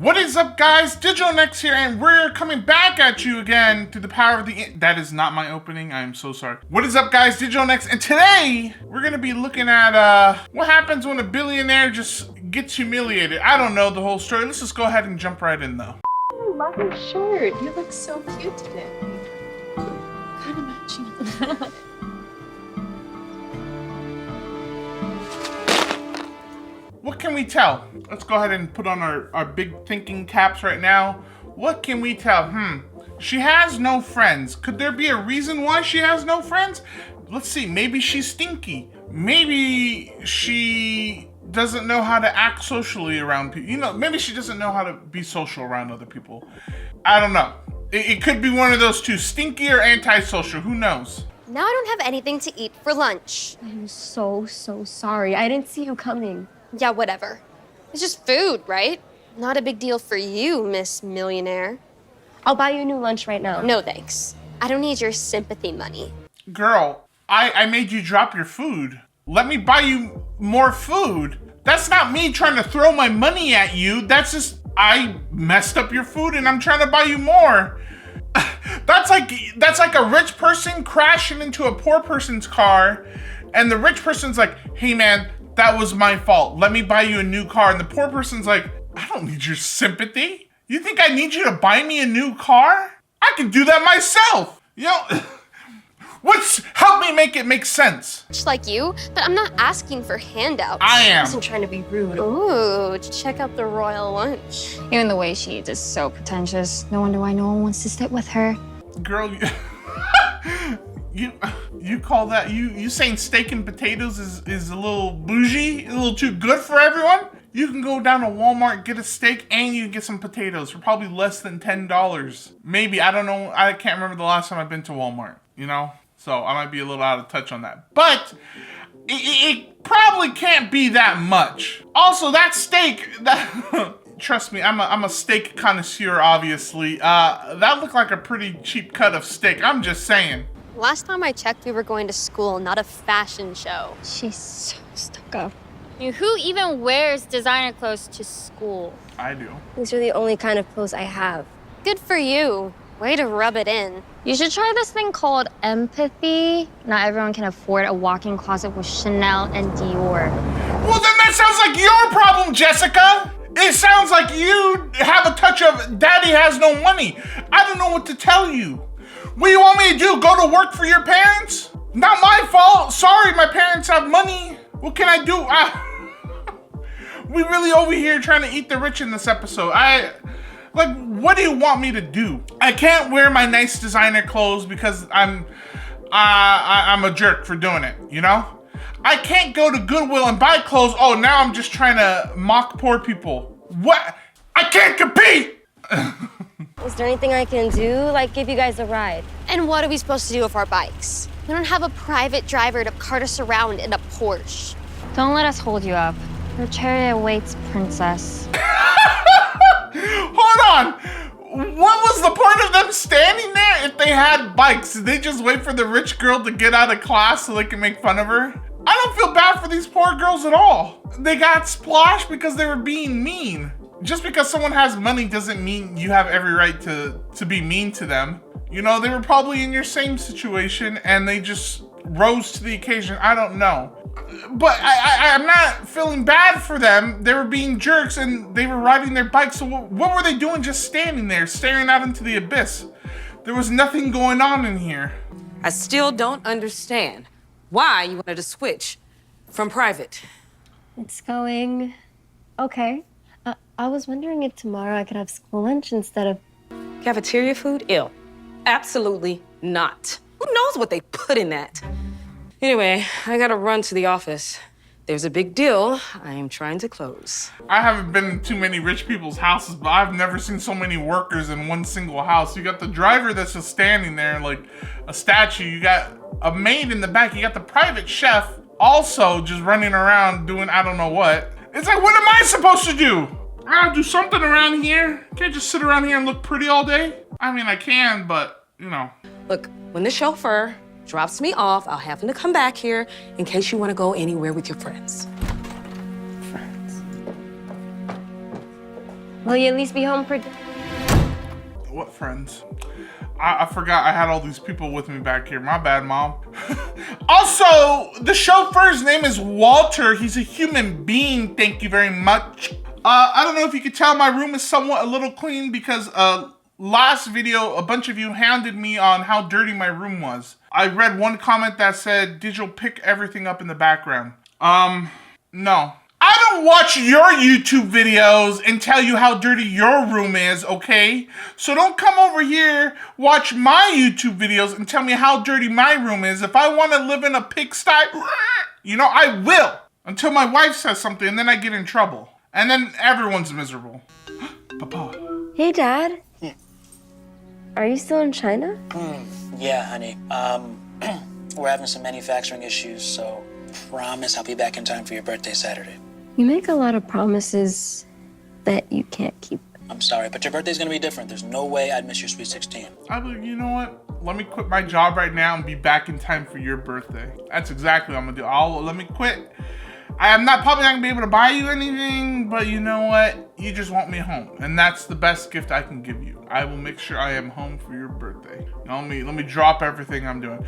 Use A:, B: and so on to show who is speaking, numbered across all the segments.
A: What is up, guys? Digitalnex here, and we're coming back at you again to the power of the... That is not my opening. I am so sorry. What is up, guys? Digitalnex, and today we're going to be looking at what happens when a billionaire just gets humiliated. I don't know the whole story. Let's just go ahead and jump right in, though.
B: I love your shirt. You look so cute today. Kind of matching.
A: What can we tell? Let's go ahead and put on our big thinking caps right now. What can we tell? She has no friends. Could there be a reason why she has no friends? Let's see. Maybe she's stinky. Maybe she doesn't know how to act socially around people. You know, maybe she doesn't know how to be social around other people. I don't know. It could be one of those two, stinky or antisocial. Who knows?
C: Now I don't have anything to eat for lunch.
B: I'm so sorry. I didn't see you coming.
C: Yeah, whatever. It's just food, right? Not a big deal for you, Miss Millionaire.
B: I'll buy you a new lunch right now.
C: No, thanks. I don't need your sympathy money.
A: Girl, I made you drop your food. Let me buy you more food. That's not me trying to throw my money at you. That's just, I messed up your food and I'm trying to buy you more. That's like a rich person crashing into a poor person's car and the rich person's like, hey man, that was my fault. Let me buy you a new car. And the poor person's like, I don't need your sympathy. You think I need you to buy me a new car? I can do that myself. You know, help me make it make sense.
C: Just like you, but I'm not asking for handouts.
A: I am.
B: I wasn't trying to be rude.
C: Ooh, check out the royal lunch.
D: Even the way she eats is so pretentious. No wonder why no one wants to sit with her.
A: Girl, you call that, you saying steak and potatoes is a little bougie, a little too good for everyone? You can go down to Walmart, get a steak, and you can get some potatoes for probably less than $10. Maybe, I don't know, I can't remember the last time I've been to Walmart, you know? So I might be a little out of touch on that. But it probably can't be that much. Also, that steak, trust me, I'm a steak connoisseur, obviously. That looked like a pretty cheap cut of steak, I'm just saying.
C: Last time I checked, we were going to school, not a fashion show.
D: She's so stuck up.
E: Who even wears designer clothes to school?
A: I do.
B: These are the only kind of clothes I have.
C: Good for you. Way to rub it in.
D: You should try this thing called empathy. Not everyone can afford a walk-in closet with Chanel and Dior.
A: Well, then that sounds like your problem, Jessica. It sounds like you have a touch of daddy has no money. I don't know what to tell you. What do you want me to do? Go to work for your parents? Not my fault. Sorry, my parents have money. What can I do? We really over here trying to eat the rich in this episode. What do you want me to do? I can't wear my nice designer clothes because I'm a jerk for doing it, you know? I can't go to Goodwill and buy clothes. Oh, now I'm just trying to mock poor people. What? I can't compete!
B: Is there anything I can do? Like give you guys a ride?
C: And what are we supposed to do with our bikes? We don't have a private driver to cart us around in a Porsche.
D: Don't let us hold you up. Your chariot awaits, princess.
A: Hold on! What was the point of them standing there if they had bikes? Did they just wait for the rich girl to get out of class so they can make fun of her? I don't feel bad for these poor girls at all. They got splashed because they were being mean. Just because someone has money doesn't mean you have every right to be mean to them. You know, they were probably in your same situation and they just rose to the occasion. I don't know. But I'm not feeling bad for them. They were being jerks and they were riding their bikes. So what were they doing just standing there, staring out into the abyss? There was nothing going on in here.
F: I still don't understand why you wanted to switch from private.
B: It's going okay. I was wondering if tomorrow I could have school lunch instead of...
F: Cafeteria food? Ew. Absolutely not. Who knows what they put in that? Anyway, I gotta run to the office. There's a big deal I am trying to close.
A: I haven't been in too many rich people's houses, but I've never seen so many workers in one single house. You got the driver that's just standing there like a statue. You got a maid in the back. You got the private chef also just running around doing I don't know what. It's like, what am I supposed to do? I gotta do something around here. Can't just sit around here and look pretty all day. I mean, I can, but you know.
F: Look, when the chauffeur drops me off, I'll have him to come back here in case you want to go anywhere with your friends.
B: Friends. Will you at least be home for...
A: What friends? I forgot I had all these people with me back here. My bad, Mom. Also, the chauffeur's name is Walter. He's a human being. Thank you very much. I don't know if you could tell my room is somewhat a little clean because last video, a bunch of you hounded me on how dirty my room was. I read one comment that said, Digital, pick everything up in the background. No. I don't watch your YouTube videos and tell you how dirty your room is, okay? So don't come over here, watch my YouTube videos and tell me how dirty my room is. If I want to live in a pigsty, you know, I will. Until my wife says something and then I get in trouble. And then everyone's miserable. Papa.
B: Hey, Dad. Are you still in China?
G: Yeah, honey. We're having some manufacturing issues, so promise I'll be back in time for your birthday Saturday.
B: You make a lot of promises that you can't keep.
G: I'm sorry, but your birthday's gonna be different. There's no way I'd miss your sweet 16.
A: You know what? Let me quit my job right now and be back in time for your birthday. That's exactly what I'm gonna do. Let me quit. I'm probably not gonna be able to buy you anything, but you know what? You just want me home, and that's the best gift I can give you. I will make sure I am home for your birthday. Let me drop everything I'm doing.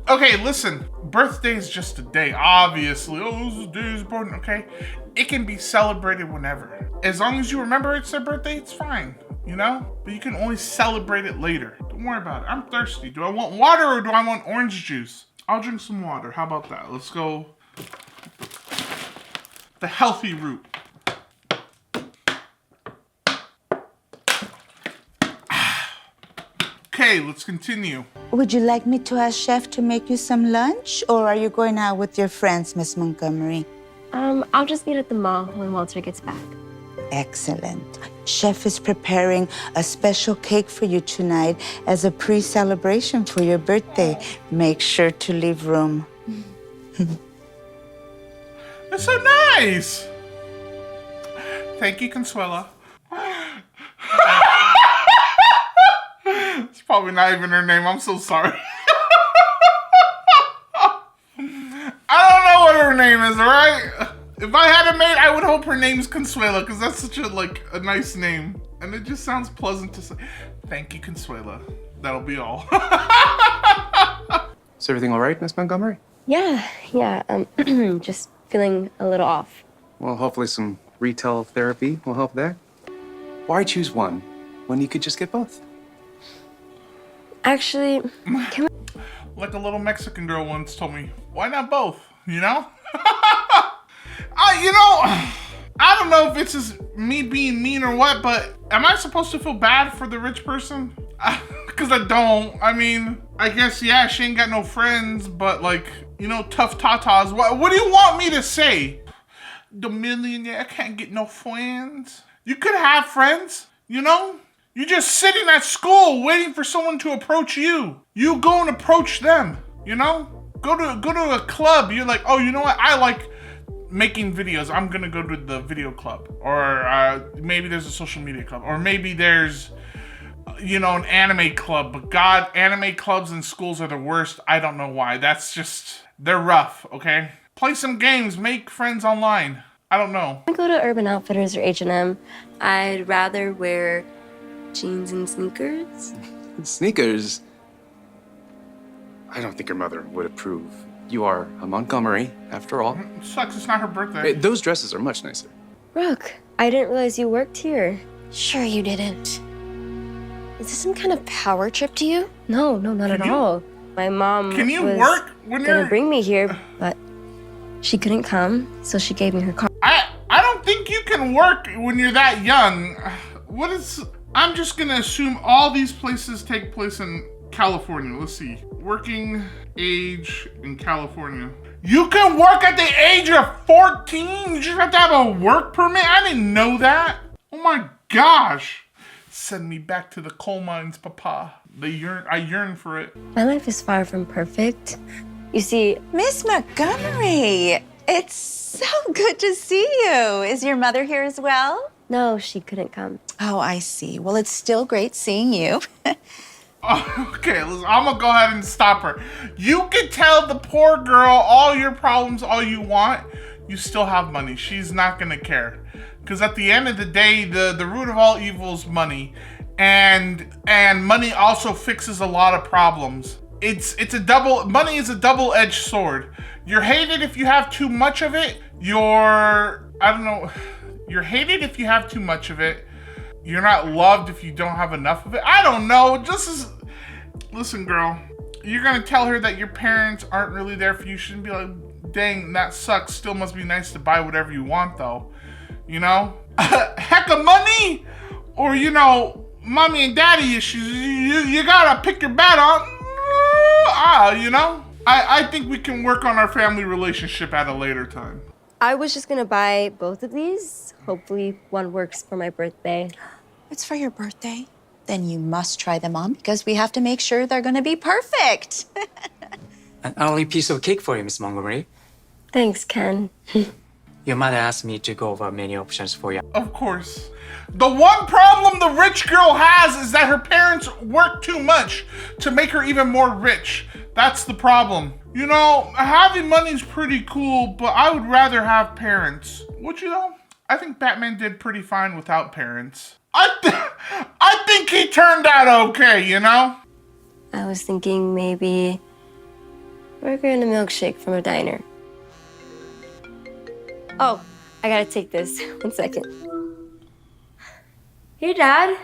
A: Okay, listen. Birthday is just a day, obviously. Oh, this day is important, okay? It can be celebrated whenever. As long as you remember it's their birthday, it's fine, you know? But you can only celebrate it later. Don't worry about it. I'm thirsty. Do I want water or do I want orange juice? I'll drink some water. How about that? Let's go the healthy route. Okay, let's continue.
H: Would you like me to ask Chef to make you some lunch, or are you going out with your friends, Miss Montgomery?
B: I'll just meet at the mall when Walter gets back.
H: Excellent. Chef is preparing a special cake for you tonight as a pre-celebration for your birthday. Make sure to leave room.
A: That's so nice. Thank you, Consuela. It's probably not even her name. I'm so sorry. I don't know what her name is, all right? If I had a maid, I would hope her name's Consuela, because that's such a nice name. And it just sounds pleasant to say. Thank you, Consuela. That'll be all.
I: Is everything all right, Miss Montgomery?
B: Yeah. Just feeling a little off.
I: Well, hopefully some retail therapy will help there. Why choose one when you could just get both?
B: Actually, can
A: Like a little Mexican girl once told me, why not both, you know? I don't know if it's just me being mean or what, but am I supposed to feel bad for the rich person? Because I don't. I mean, I guess, yeah, she ain't got no friends, but like, you know, tough tatas. What do you want me to say? The millionaire can't get no friends. You could have friends, you know? You're just sitting at school waiting for someone to approach you. You go and approach them, you know? Go to a club. You're like, oh, you know what? I like making videos. I'm gonna go to the video club. Or maybe there's a social media club. Or maybe there's, you know, an anime club. But God, anime clubs in schools are the worst. I don't know why. That's just, they're rough, okay? Play some games, make friends online. I don't know.
B: I go to Urban Outfitters or H&M. I'd rather wear jeans and sneakers.
I: Sneakers? I don't think your mother would approve. You are a Montgomery, after all.
A: It sucks, it's not her birthday.
I: Those dresses are much nicer.
B: Brooke, I didn't realize you worked here.
C: Sure you didn't. Is this some kind of power trip to you?
B: No, not at all. My mom
A: Can you
B: was
A: work when
B: gonna
A: you're...
B: bring me here, but she couldn't come, so she gave me her car.
A: I don't think you can work when you're that young. I'm just gonna assume all these places take place in California. Let's see. Working age in California. You can work at the age of 14? You just have to have a work permit? I didn't know that. Oh my gosh. Send me back to the coal mines, Papa. I yearn for it.
B: My life is far from perfect. You see,
H: Miss Montgomery, it's so good to see you. Is your mother here as well?
B: no, she couldn't come.
H: Oh, I see. Well, it's still great seeing you.
A: Okay, listen, I'm gonna go ahead and stop her. You can tell the poor girl all your problems all you want. You still have money. She's not gonna care. Because at the end of the day, the root of all evil is money. And money also fixes a lot of problems. Money is a double-edged sword. You're hated if you have too much of it. You're hated if you have too much of it. You're not loved if you don't have enough of it. I don't know. Listen, girl. You're gonna tell her that your parents aren't really there for you. You shouldn't be like, dang, that sucks. Still must be nice to buy whatever you want, though. You know? Heck of money? Or, you know, mommy and daddy issues. You gotta pick your battle. You know? I think we can work on our family relationship at a later time.
B: I was just gonna buy both of these. Hopefully one works for my birthday.
J: It's for your birthday? Then you must try them on because we have to make sure they're gonna be perfect.
K: An early piece of cake for you, Miss Montgomery.
B: Thanks, Ken.
K: Your mother asked me to go over many options for you.
A: Of course. The one problem the rich girl has is that her parents work too much to make her even more rich. That's the problem. You know, having money's pretty cool, but I would rather have parents. Would you know? I think Batman did pretty fine without parents. I think he turned out okay, you know?
B: I was thinking maybe burger and a milkshake from a diner. Oh, I gotta take this. 1 second. Hey, Dad.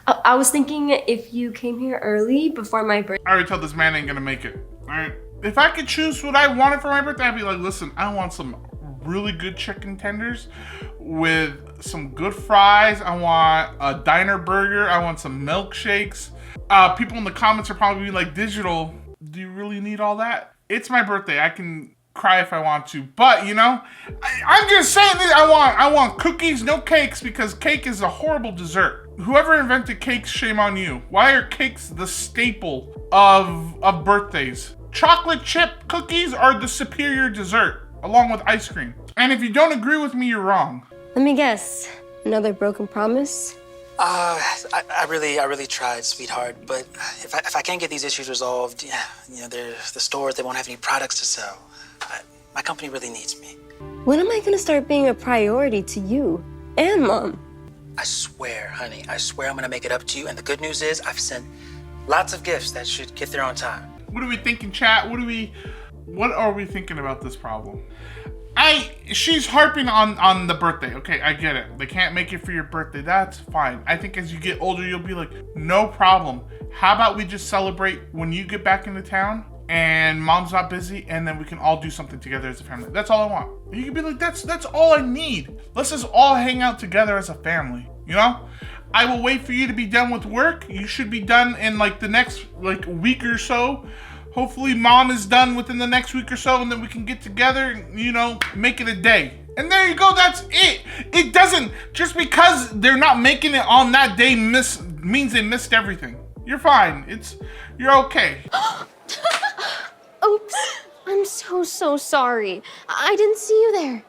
B: I was thinking if you came here early before my birthday.
A: I already told this man ain't gonna make it, all right? If I could choose what I wanted for my birthday, I'd be like, listen, I want some really good chicken tenders with some good fries. I want a diner burger. I want some milkshakes. People in the comments are probably like, Digital, do you really need all that? It's my birthday. I can cry if I want to, but you know, I'm just saying this. I want cookies, no cakes, because cake is a horrible dessert. Whoever invented cakes, shame on you. Why are cakes the staple of birthdays? Chocolate chip cookies are the superior dessert, along with ice cream. And if you don't agree with me, you're wrong.
B: Let me guess. Another broken promise?
G: I really tried, sweetheart. But if I can't get these issues resolved, yeah, you know, the stores, they won't have any products to sell. My company really needs me.
B: When am I gonna start being a priority to you and Mom?
G: I swear, honey, I swear I'm gonna make it up to you. And the good news is I've sent lots of gifts that should get there on time.
A: What are we thinking, chat? What are we thinking about this problem? She's harping on the birthday. Okay, I get it. They can't make it for your birthday. That's fine. I think as you get older, you'll be like, no problem. How about we just celebrate when you get back into town and Mom's not busy, and then we can all do something together as a family. That's all I want. You can be like, that's all I need. Let's just all hang out together as a family, you know? I will wait for you to be done with work. You should be done in like the next week or so. Hopefully Mom is done within the next week or so, and then we can get together and, you know, make it a day. And there you go, that's it. It doesn't, just because they're not making it on that day means they missed everything. You're fine, you're okay.
C: Oops, I'm so sorry. I didn't see you there.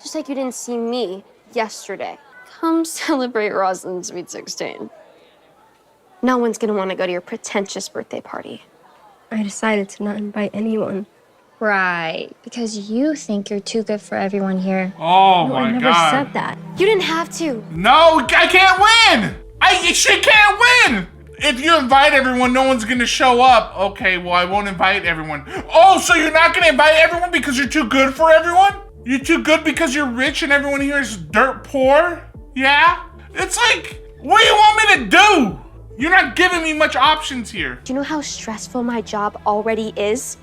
C: Just like you didn't see me yesterday. Come celebrate Rosalind's Sweet 16. No one's gonna wanna go to your pretentious birthday party.
B: I decided to not invite anyone.
D: Right, because you think you're too good for everyone here.
A: Oh
B: No,
A: my
B: I never
A: God.
B: said that.
C: You didn't have to.
A: No, I can't win. She can't win. If you invite everyone, no one's gonna show up. Okay, well, I won't invite everyone. Oh, so you're not gonna invite everyone because you're too good for everyone? You're too good because you're rich and everyone here is dirt poor? Yeah? It's like, what do you want me to do? You're not giving me much options here.
C: Do you know how stressful my job already is?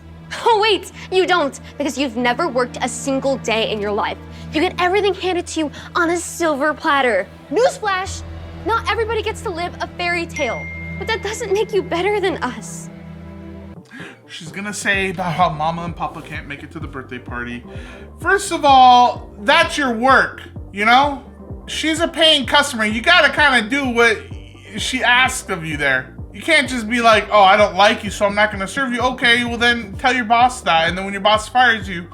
C: Oh wait, you don't, because you've never worked a single day in your life. You get everything handed to you on a silver platter. Newsflash, not everybody gets to live a fairy tale, but that doesn't make you better than us.
A: She's gonna say about how Mama and Papa can't make it to the birthday party. First of all, that's your work, you know? She's a paying customer. You gotta kind of do what she asked of you there. You can't just be like, oh, I don't like you, so I'm not gonna serve you. Okay, well then tell your boss that, and then when your boss fires you,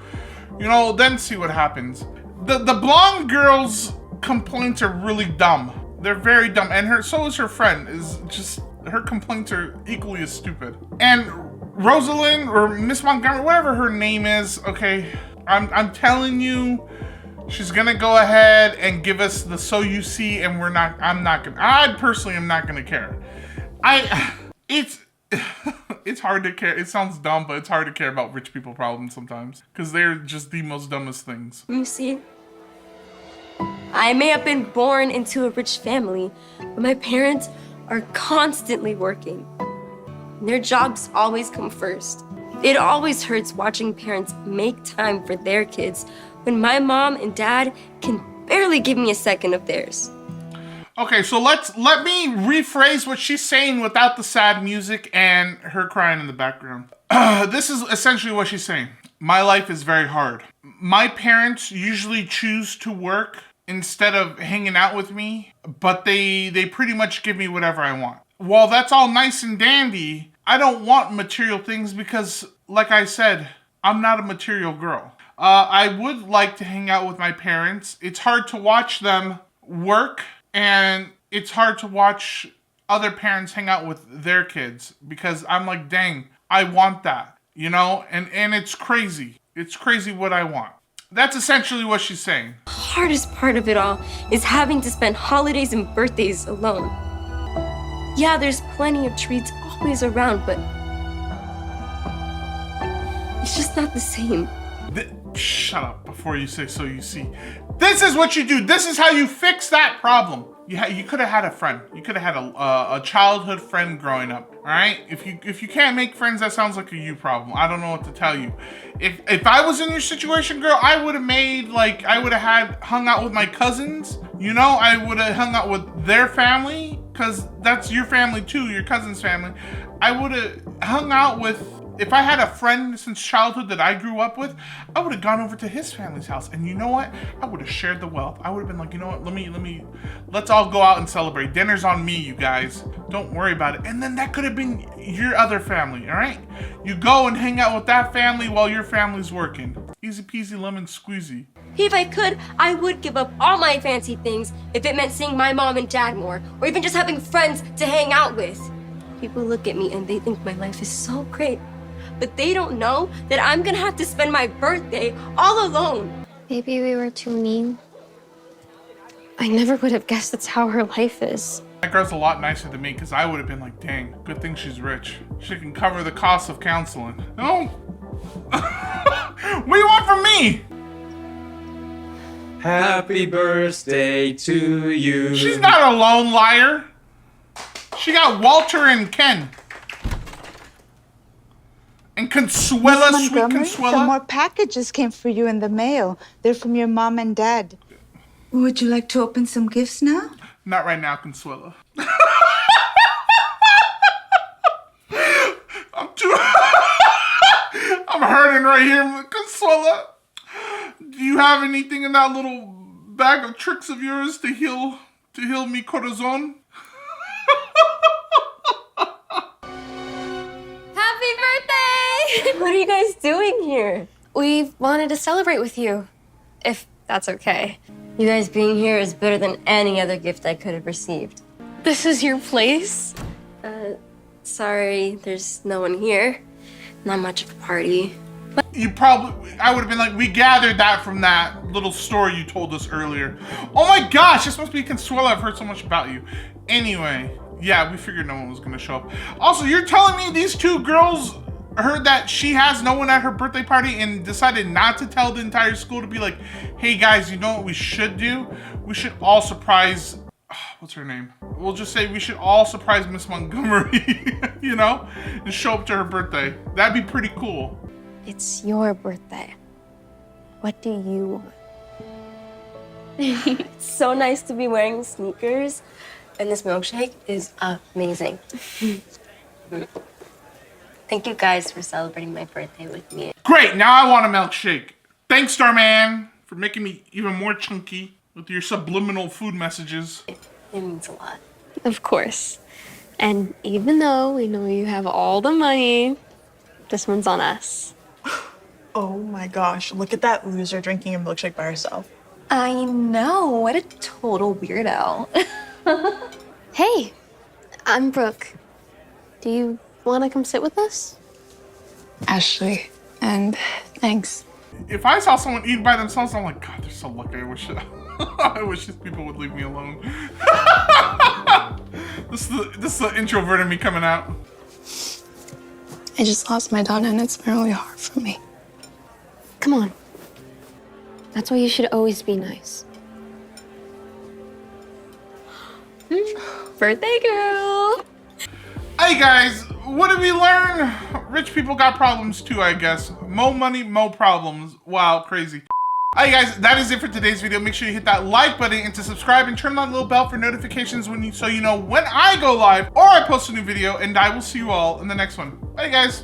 A: you know, then see what happens. The blonde girl's complaints are really dumb. They're very dumb, and so is her friend. Her complaints are equally as stupid. And Rosalind or Miss Montgomery, whatever her name is, okay, I'm telling you, She's gonna go ahead and give us the so you see, and I personally am not gonna care. It's hard to care. It sounds dumb, but it's hard to care about rich people problems sometimes because they're just the most dumbest things.
L: You see, I may have been born into a rich family, but my parents are constantly working. Their jobs always come first. It always hurts watching parents make time for their kids when my mom and dad can barely give me a second of theirs.
A: Okay, so let me rephrase what she's saying without the sad music and her crying in the background. This is essentially what she's saying. My life is very hard. My parents usually choose to work instead of hanging out with me, but they pretty much give me whatever I want. While that's all nice and dandy, I don't want material things because, like I said, I'm not a material girl. I would like to hang out with my parents. It's hard to watch them work, and it's hard to watch other parents hang out with their kids because I'm like, dang, I want that, you know? And it's crazy. It's crazy what I want. That's essentially what she's saying.
L: The hardest part of it all is having to spend holidays and birthdays alone. Yeah, there's plenty of treats always around, but it's just not the same.
A: Shut up before you say so you see. This is what you do. This is how you fix that problem. You could have had a friend. You could have had a childhood friend growing up. All right. If you can't make friends, that sounds like a you problem. I don't know what to tell you. If I was in your situation, girl, I would have hung out with my cousins. You know, I would have hung out with their family because that's your family too, your cousin's family. I would have hung out with. If I had a friend since childhood that I grew up with, I would have gone over to his family's house. And you know what? I would have shared the wealth. I would have been like, you know what? Let's all go out and celebrate. Dinner's on me, you guys. Don't worry about it. And then that could have been your other family, all right? You go and hang out with that family while your family's working. Easy peasy lemon squeezy.
L: If I could, I would give up all my fancy things if it meant seeing my mom and dad more, or even just having friends to hang out with. People look at me and they think my life is so great. But they don't know that I'm gonna have to spend my birthday all alone.
C: Maybe we were too mean. I never would have guessed that's how her life is.
A: That girl's a lot nicer than me because I would have been like, dang, good thing she's rich. She can cover the cost of counseling. No. What do you want from me?
K: Happy birthday to you.
A: She's not a lone liar. She got Walter and Ken. And Consuela,
H: Miss
A: sweet
H: Montgomery,
A: Consuela.
H: some more packages came for you in the mail. They're from your mom and dad. Would you like to open some gifts now?
A: Not right now, Consuela. I'm hurting right here, Consuela. Do you have anything in that little bag of tricks of yours to heal mi corazon?
L: Happy birthday! What are you guys doing here? We wanted to celebrate with you, if that's okay. You guys being here is better than any other gift I could have received. This is your place? Sorry, there's no one here. Not much of a party.
A: I would have been like, we gathered that from that little story you told us earlier. Oh my gosh, this must be Consuela. I've heard so much about you. Anyway, yeah, we figured no one was gonna show up. Also, you're telling me these two girls heard that she has no one at her birthday party and decided not to tell the entire school to be like, hey guys, you know what we should do? We should all surprise, what's her name? We'll just say we should all surprise Miss Montgomery, you know? And show up to her birthday. That'd be pretty cool.
L: It's your birthday. What do you want? It's so nice to be wearing sneakers, and this milkshake is amazing. Thank you guys for celebrating my birthday with me.
A: Great, now I want a milkshake. Thanks, Starman, for making me even more chunky with your subliminal food messages.
L: It means a lot.
C: Of course. And even though we know you have all the money, this one's on us.
M: Oh my gosh, look at that loser drinking a milkshake by herself.
J: I know, what a total weirdo.
C: Hey, I'm Brooke. Do you want to come sit with us?
J: Ashley, and thanks.
A: If I saw someone eat by themselves, I'm like, God, they're so lucky. I wish these people would leave me alone. This is the introvert in me coming out.
N: I just lost my daughter and it's been really hard for me.
B: Come on. That's why you should always be nice.
L: Birthday girl.
A: Hey guys, what did we learn? Rich people got problems too, I guess. Mo money, mo problems. Wow, crazy. Hey guys, that is it for today's video. Make sure you hit that like button and to subscribe and turn on that little bell for notifications so you know when I go live or I post a new video, and I will see you all in the next one. Bye guys.